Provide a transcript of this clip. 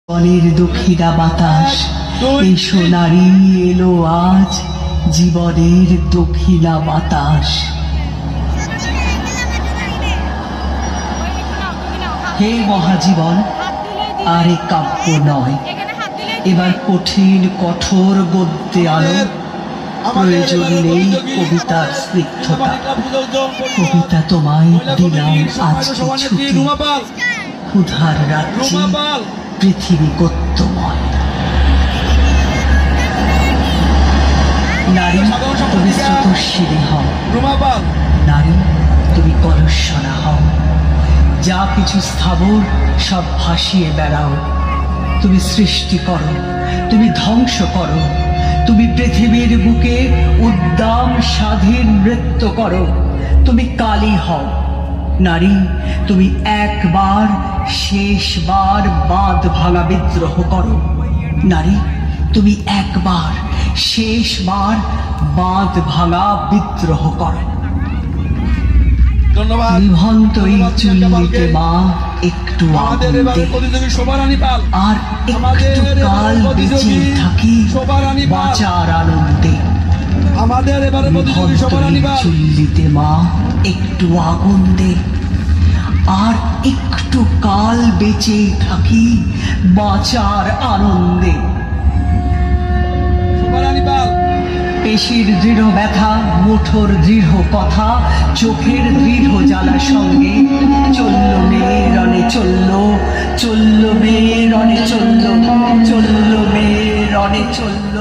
বনের দক্ষিণা বাতাস এসো নারী এলো আজ জীবনের দক্ষিণা বাতাস। হে মহাজীবন, আর এ কাব্য নয়, এবার কঠিন কঠোর গদ্যে আলো। প্রয়োজন নেই কবিতার স্নিগ্ধতা, কবিতা তোমায় দিলাম আজকে ছুটি। ক্ষুধার রাজ্যে পৃথিবী গদ্যময়। নারী তুমি স্রোতস্বিনী হও, নারী তুমি কলস্বনা হও। যা কিছু স্থাবর সব ভাসিয়ে বেড়াও। তুমি সৃষ্টি করো, তুমি ধ্বংস করো, তুমি পৃথিবীর বুকে উদ্দাম স্বাধীন নৃত্য করো। তুমি কালী হও নারী, তুমি একবার শেষবার বাঁধ ভাঙা বিদ্রোহ করো। নারী তুমি একবার শেষবার বাঁধ ভাঙা বিদ্রোহ করো। নিভন্ত এই চুল্লিতে মা একটু আগুন দে, আর একটু কাল বেঁচে থাকি বাঁচার আনন্দে। নিভন্ত এই চুল্লিতে মা একটু আগুন দে, আর একটু কাল বেঁচে থাকি বাঁচার আনন্দে। পেশির দৃঢ় ব্যথা, মুঠোর দৃঢ় কথা, চোখের দৃঢ় জ্বালা সঙ্গে চলল মেয়ে রণে চলল, চলল মেয়ে রণে চলল, চলল মেয়ে রণে চলল।